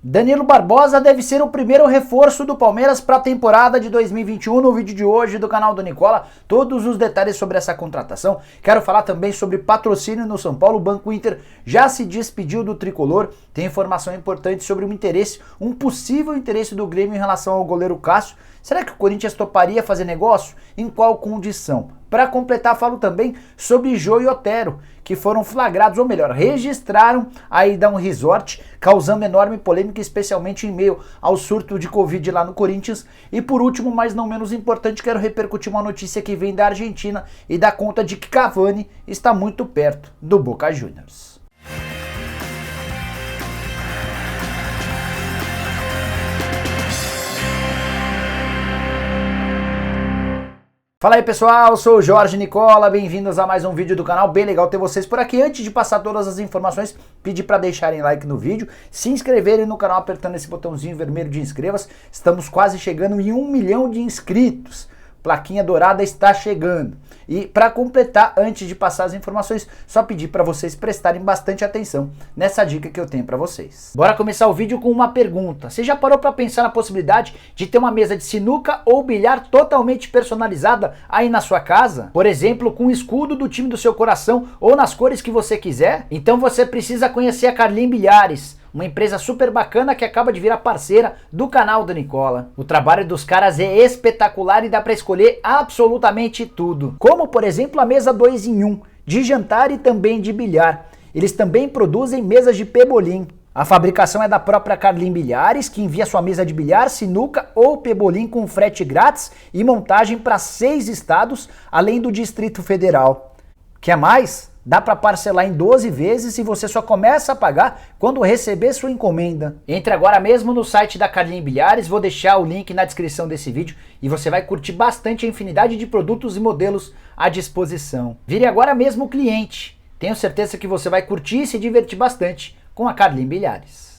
Danilo Barbosa deve ser o primeiro reforço do Palmeiras para a temporada de 2021. No vídeo de hoje do canal do Nicola, todos os detalhes sobre essa contratação. Quero falar também sobre patrocínio no São Paulo. O Banco Inter já se despediu do tricolor. Tem informação importante sobre um possível interesse do Grêmio em relação ao goleiro Cássio. Será que o Corinthians toparia fazer negócio? Em qual condição? Para completar, falo também sobre Jô e Otero, que foram flagrados, ou melhor, registraram a ida a um resort, causando enorme polêmica, especialmente em meio ao surto de Covid lá no Corinthians. E por último, mas não menos importante, quero repercutir uma notícia que vem da Argentina e dá conta de que Cavani está muito perto do Boca Juniors. Fala aí pessoal, sou o Jorge Nicola, bem-vindos a mais um vídeo do canal, bem legal ter vocês por aqui. Antes de passar todas as informações, pedir para deixarem like no vídeo, se inscreverem no canal apertando esse botãozinho vermelho de inscreva-se. Estamos quase chegando em 1 milhão de inscritos, plaquinha dourada está chegando. E para completar, antes de passar as informações, só pedir para vocês prestarem bastante atenção nessa dica que eu tenho para vocês. Bora começar o vídeo com uma pergunta. Você já parou para pensar na possibilidade de ter uma mesa de sinuca ou bilhar totalmente personalizada aí na sua casa? Por exemplo, com o escudo do time do seu coração ou nas cores que você quiser? Então você precisa conhecer a Carlim Bilhares, uma empresa super bacana que acaba de virar parceira do canal do Nicola. O trabalho dos caras é espetacular e dá para escolher absolutamente tudo. Como, por exemplo, a mesa 2 em 1, de jantar e também de bilhar. Eles também produzem mesas de pebolim. A fabricação é da própria Carlim Bilhares, que envia sua mesa de bilhar, sinuca ou pebolim com frete grátis e montagem para 6 estados, além do Distrito Federal. Quer mais? Dá para parcelar em 12 vezes e você só começa a pagar quando receber sua encomenda. Entre agora mesmo no site da Carlim Bilhares, vou deixar o link na descrição desse vídeo e você vai curtir bastante a infinidade de produtos e modelos à disposição. Vire agora mesmo cliente. Tenho certeza que você vai curtir e se divertir bastante com a Carlim Bilhares.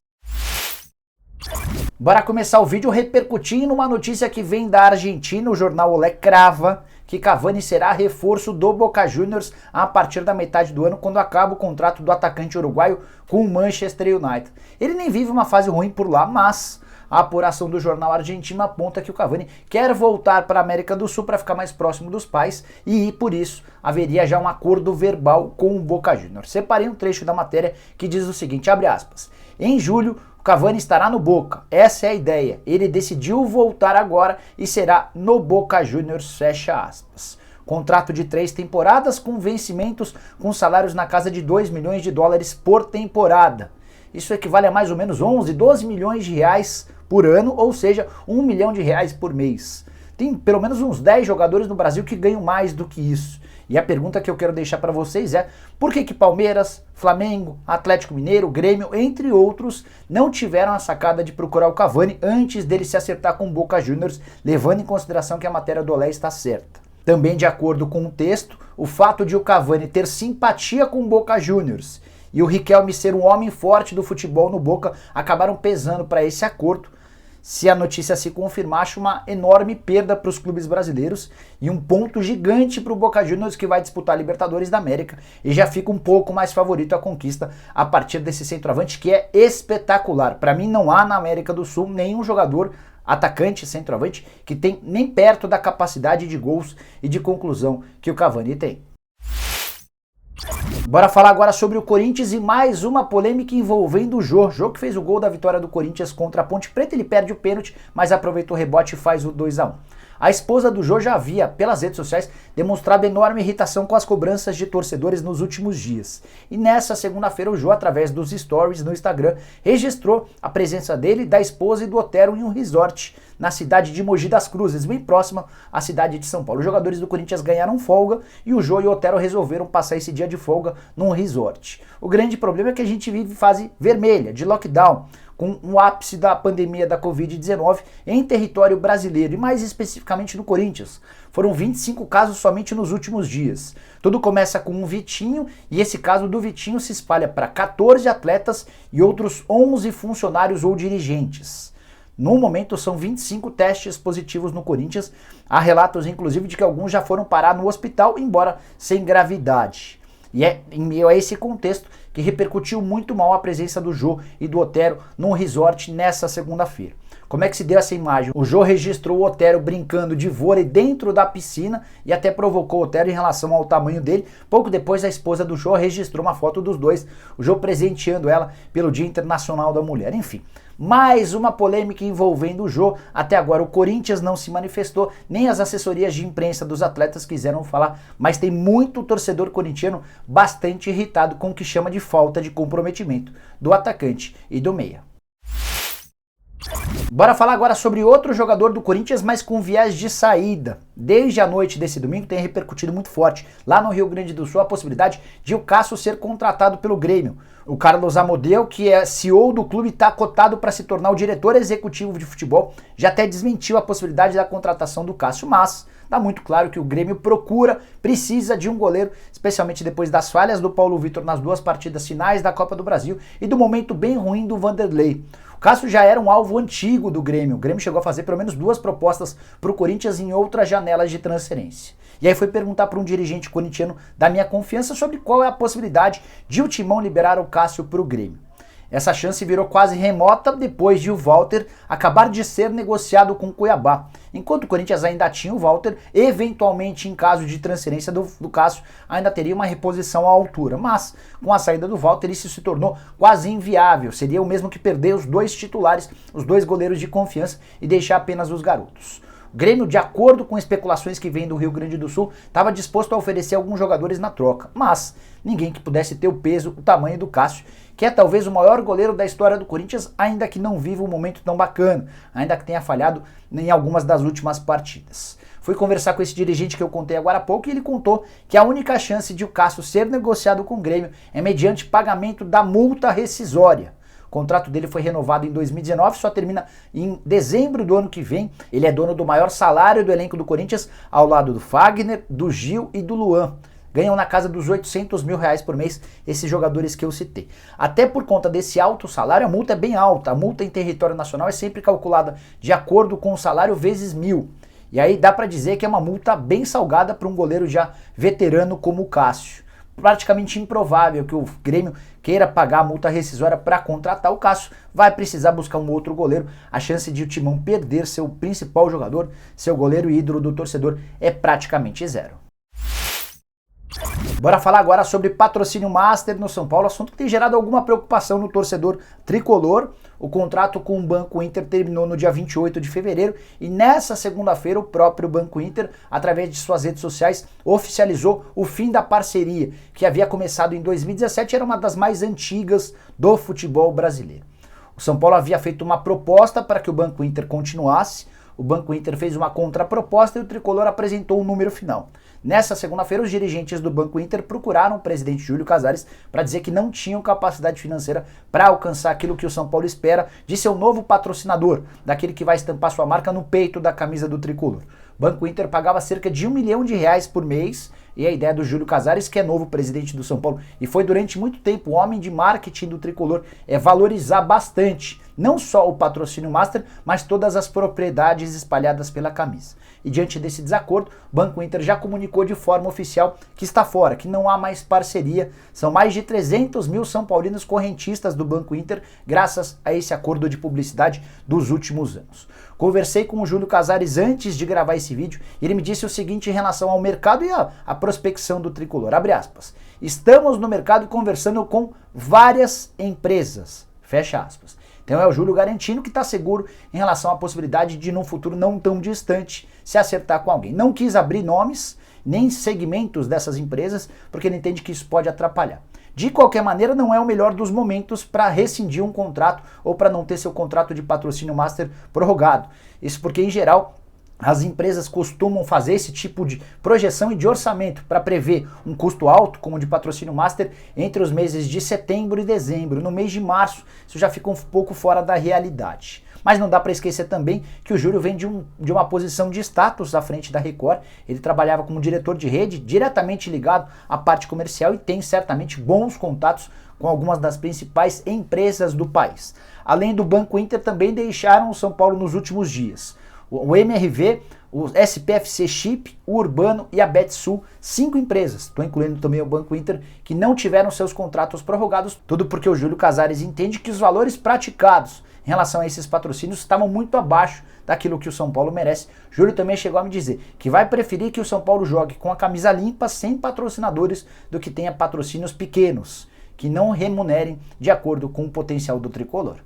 Bora começar o vídeo repercutindo uma notícia que vem da Argentina. O jornal Olé crava que Cavani será reforço do Boca Juniors a partir da metade do ano, quando acaba o contrato do atacante uruguaio com o Manchester United. Ele nem vive uma fase ruim por lá, mas a apuração do jornal argentino aponta que o Cavani quer voltar para a América do Sul para ficar mais próximo dos pais e por isso haveria já um acordo verbal com o Boca Juniors. Separei um trecho da matéria que diz o seguinte, abre aspas, em julho o Cavani estará no Boca, essa é a ideia, ele decidiu voltar agora e será no Boca Juniors, fecha aspas. Contrato de 3 temporadas com vencimentos com salários na casa de 2 milhões de dólares por temporada. Isso equivale a mais ou menos 11, 12 milhões de reais por ano, ou seja, 1 milhão de reais por mês. Tem pelo menos uns 10 jogadores no Brasil que ganham mais do que isso. E a pergunta que eu quero deixar para vocês é, por que Palmeiras, Flamengo, Atlético Mineiro, Grêmio, entre outros, não tiveram a sacada de procurar o Cavani antes dele se acertar com o Boca Juniors, levando em consideração que a matéria do Olé está certa? Também de acordo com o texto, o fato de o Cavani ter simpatia com o Boca Juniors e o Riquelme ser um homem forte do futebol no Boca acabaram pesando para esse acordo. Se a notícia se confirmar, acho uma enorme perda para os clubes brasileiros e um ponto gigante para o Boca Juniors, que vai disputar a Libertadores da América e já fica um pouco mais favorito à conquista a partir desse centroavante que é espetacular. Para mim não há na América do Sul nenhum jogador atacante, centroavante, que tem nem perto da capacidade de gols e de conclusão que o Cavani tem. Bora falar agora sobre o Corinthians e mais uma polêmica envolvendo o Jô. Jô que fez o gol da vitória do Corinthians contra a Ponte Preta, ele perde o pênalti, mas aproveitou o rebote e faz o 2-1. A esposa do Jô já havia, pelas redes sociais, demonstrado enorme irritação com as cobranças de torcedores nos últimos dias. E nessa segunda-feira o Jô, através dos stories no Instagram, registrou a presença dele, da esposa e do Otero em um resort na cidade de Mogi das Cruzes, bem próxima à cidade de São Paulo. Os jogadores do Corinthians ganharam folga e o Jô e o Otero resolveram passar esse dia de folga num resort. O grande problema é que a gente vive fase vermelha, de lockdown, com o ápice da pandemia da Covid-19 em território brasileiro e mais especificamente no Corinthians. Foram 25 casos somente nos últimos dias. Tudo começa com um Vitinho e esse caso do Vitinho se espalha para 14 atletas e outros 11 funcionários ou dirigentes. No momento são 25 testes positivos no Corinthians. Há relatos inclusive de que alguns já foram parar no hospital, embora sem gravidade. E é em meio a esse contexto que repercutiu muito mal a presença do Jô e do Otero num resort nessa segunda-feira. Como é que se deu essa imagem? O Jô registrou o Otero brincando de vôlei dentro da piscina e até provocou o Otero em relação ao tamanho dele. Pouco depois, a esposa do Jô registrou uma foto dos dois, o Jô presenteando ela pelo Dia Internacional da Mulher. Enfim, mais uma polêmica envolvendo o Jô. Até agora o Corinthians não se manifestou, nem as assessorias de imprensa dos atletas quiseram falar, mas tem muito torcedor corintiano bastante irritado com o que chama de falta de comprometimento do atacante e do meia. Bora falar agora sobre outro jogador do Corinthians, mas com viés de saída. Desde a noite desse domingo tem repercutido muito forte lá no Rio Grande do Sul a possibilidade de o Cássio ser contratado pelo Grêmio. O Carlos Amodeu, que é CEO do clube, está cotado para se tornar o diretor executivo de futebol, já até desmentiu a possibilidade da contratação do Cássio, mas está muito claro que o Grêmio precisa de um goleiro, especialmente depois das falhas do Paulo Vitor nas duas partidas finais da Copa do Brasil e do momento bem ruim do Vanderlei. O Cássio já era um alvo antigo do Grêmio. O Grêmio chegou a fazer pelo menos 2 propostas para o Corinthians em outras janelas de transferência. E aí foi perguntar para um dirigente corintiano da minha confiança sobre qual é a possibilidade de o Timão liberar o Cássio para o Grêmio. Essa chance virou quase remota depois de o Walter acabar de ser negociado com o Cuiabá. Enquanto o Corinthians ainda tinha o Walter, eventualmente em caso de transferência do Cássio, ainda teria uma reposição à altura. Mas com a saída do Walter isso se tornou quase inviável. Seria o mesmo que perder os 2 titulares, os 2 goleiros de confiança e deixar apenas os garotos. O Grêmio, de acordo com especulações que vêm do Rio Grande do Sul, estava disposto a oferecer alguns jogadores na troca, mas ninguém que pudesse ter o peso, o tamanho do Cássio, que é talvez o maior goleiro da história do Corinthians, ainda que não viva um momento tão bacana, ainda que tenha falhado em algumas das últimas partidas. Fui conversar com esse dirigente que eu contei agora há pouco e ele contou que a única chance de o Cássio ser negociado com o Grêmio é mediante pagamento da multa rescisória. O contrato dele foi renovado em 2019, só termina em dezembro do ano que vem. Ele é dono do maior salário do elenco do Corinthians, ao lado do Fagner, do Gil e do Luan. Ganham na casa dos 800 mil reais por mês esses jogadores que eu citei. Até por conta desse alto salário, a multa é bem alta. A multa em território nacional é sempre calculada de acordo com o salário vezes 1.000. E aí dá para dizer que é uma multa bem salgada para um goleiro já veterano como o Cássio. Praticamente improvável que o Grêmio queira pagar a multa rescisória para contratar o Cássio. Vai precisar buscar um outro goleiro. A chance de o Timão perder seu principal jogador, seu goleiro ídolo do torcedor, é praticamente zero. Bora falar agora sobre patrocínio master no São Paulo, assunto que tem gerado alguma preocupação no torcedor tricolor. O contrato com o Banco Inter terminou no dia 28 de fevereiro e nessa segunda-feira o próprio Banco Inter, através de suas redes sociais, oficializou o fim da parceria, que havia começado em 2017 e era uma das mais antigas do futebol brasileiro. O São Paulo havia feito uma proposta para que o Banco Inter continuasse, o Banco Inter fez uma contraproposta e o tricolor apresentou o número final. Nessa segunda-feira, os dirigentes do Banco Inter procuraram o presidente Júlio Casares para dizer que não tinham capacidade financeira para alcançar aquilo que o São Paulo espera de seu novo patrocinador, daquele que vai estampar sua marca no peito da camisa do tricolor. O Banco Inter pagava cerca de R$1 milhão por mês e a ideia do Júlio Casares, que é novo presidente do São Paulo e foi durante muito tempo o homem de marketing do tricolor, é valorizar bastante não só o patrocínio master, mas todas as propriedades espalhadas pela camisa. E diante desse desacordo, o Banco Inter já comunicou de forma oficial que está fora, que não há mais parceria. São mais de 300 mil são paulinos correntistas do Banco Inter, graças a esse acordo de publicidade dos últimos anos. Conversei com o Júlio Casares antes de gravar esse vídeo e ele me disse o seguinte em relação ao mercado e a prospecção do tricolor. Abre aspas. Estamos no mercado conversando com várias empresas. Fecha aspas. Então é o Júlio garantindo que está seguro em relação à possibilidade de, num futuro não tão distante, se acertar com alguém. Não quis abrir nomes, nem segmentos dessas empresas, porque ele entende que isso pode atrapalhar. De qualquer maneira, não é o melhor dos momentos para rescindir um contrato ou para não ter seu contrato de patrocínio master prorrogado. Isso porque, em geral, as empresas costumam fazer esse tipo de projeção e de orçamento para prever um custo alto, como de patrocínio master, entre os meses de setembro e dezembro. No mês de março, isso já fica um pouco fora da realidade. Mas não dá para esquecer também que o Júlio vem de uma posição de status à frente da Record. Ele trabalhava como diretor de rede, diretamente ligado à parte comercial e tem certamente bons contatos com algumas das principais empresas do país. Além do Banco Inter, também deixaram o São Paulo nos últimos dias. o MRV, o SPFC Chip, o Urbano e a Betsul, 5 empresas, estou incluindo também o Banco Inter, que não tiveram seus contratos prorrogados, tudo porque o Júlio Casares entende que os valores praticados em relação a esses patrocínios estavam muito abaixo daquilo que o São Paulo merece. Júlio também chegou a me dizer que vai preferir que o São Paulo jogue com a camisa limpa, sem patrocinadores, do que tenha patrocínios pequenos, que não remunerem de acordo com o potencial do tricolor.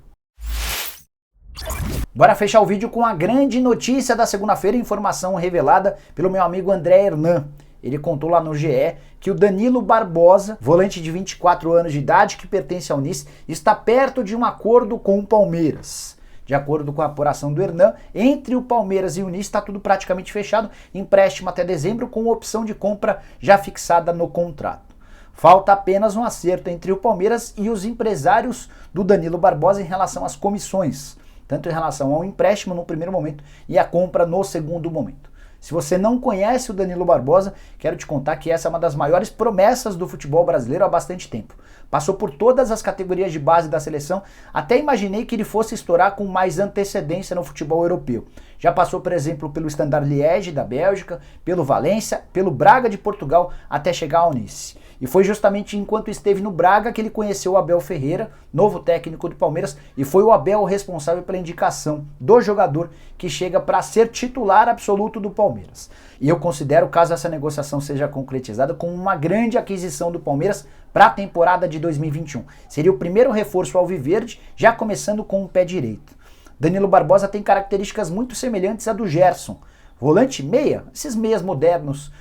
Bora fechar o vídeo com a grande notícia da segunda-feira, informação revelada pelo meu amigo André Hernan. Ele contou lá no GE que o Danilo Barbosa, volante de 24 anos de idade que pertence ao Nice, está perto de um acordo com o Palmeiras. De acordo com a apuração do Hernan, entre o Palmeiras e o Nice está tudo praticamente fechado, empréstimo até dezembro com opção de compra já fixada no contrato. Falta apenas um acerto entre o Palmeiras e os empresários do Danilo Barbosa em relação às comissões, tanto em relação ao empréstimo no primeiro momento e a compra no segundo momento. Se você não conhece o Danilo Barbosa, quero te contar que essa é uma das maiores promessas do futebol brasileiro há bastante tempo. Passou por todas as categorias de base da seleção, até imaginei que ele fosse estourar com mais antecedência no futebol europeu. Já passou, por exemplo, pelo Standard Liège da Bélgica, pelo Valência, pelo Braga de Portugal, até chegar ao Nice. E foi justamente enquanto esteve no Braga que ele conheceu o Abel Ferreira, novo técnico do Palmeiras, e foi o Abel o responsável pela indicação do jogador que chega para ser titular absoluto do Palmeiras. E eu considero, caso essa negociação seja concretizada, como uma grande aquisição do Palmeiras para a temporada de 2021. Seria o primeiro reforço alviverde, já começando com o pé direito. Danilo Barbosa tem características muito semelhantes à do Gerson. Volante meia, esses meias modernos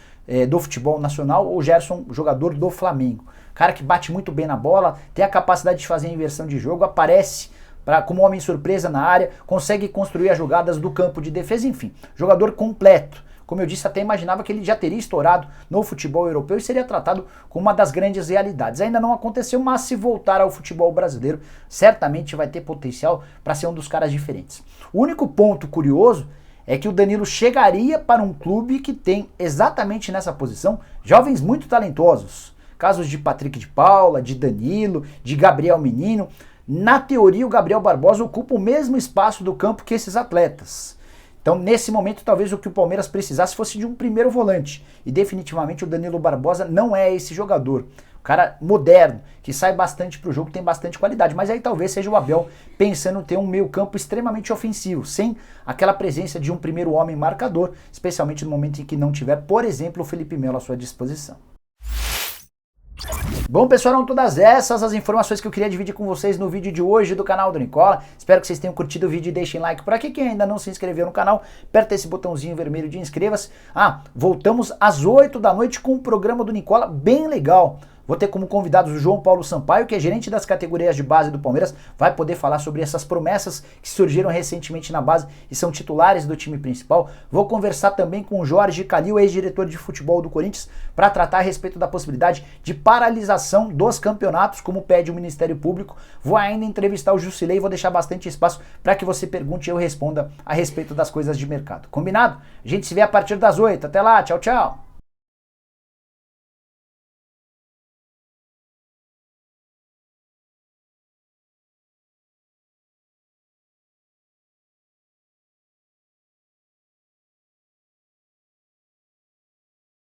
do futebol nacional, o Gerson, jogador do Flamengo. Cara que bate muito bem na bola, tem a capacidade de fazer a inversão de jogo, aparece como homem surpresa na área, consegue construir as jogadas do campo de defesa, enfim, jogador completo. Como eu disse, até imaginava que ele já teria estourado no futebol europeu e seria tratado como uma das grandes realidades. Ainda não aconteceu, mas se voltar ao futebol brasileiro, certamente vai ter potencial para ser um dos caras diferentes. O único ponto curioso é que o Danilo chegaria para um clube que tem exatamente nessa posição jovens muito talentosos. Casos de Patrick de Paula, de Danilo, de Gabriel Menino. Na teoria, o Gabriel Barbosa ocupa o mesmo espaço do campo que esses atletas. Então, nesse momento, talvez o que o Palmeiras precisasse fosse de um primeiro volante. E definitivamente o Danilo Barbosa não é esse jogador. Cara moderno, que sai bastante pro jogo, tem bastante qualidade. Mas aí talvez seja o Abel pensando em ter um meio campo extremamente ofensivo, sem aquela presença de um primeiro homem marcador, especialmente no momento em que não tiver, por exemplo, o Felipe Melo à sua disposição. Bom, pessoal, eram todas essas as informações que eu queria dividir com vocês no vídeo de hoje do canal do Nicola. Espero que vocês tenham curtido o vídeo e deixem like por aqui. Quem ainda não se inscreveu no canal, aperta esse botãozinho vermelho de inscreva-se. Voltamos às 8 da noite com um programa do Nicola bem legal. Vou ter como convidados o João Paulo Sampaio, que é gerente das categorias de base do Palmeiras, vai poder falar sobre essas promessas que surgiram recentemente na base e são titulares do time principal. Vou conversar também com o Jorge Calil, ex-diretor de futebol do Corinthians, para tratar a respeito da possibilidade de paralisação dos campeonatos, como pede o Ministério Público. Vou ainda entrevistar o Jusilei e vou deixar bastante espaço para que você pergunte e eu responda a respeito das coisas de mercado. Combinado? A gente se vê a partir das 8. Até lá, tchau, tchau!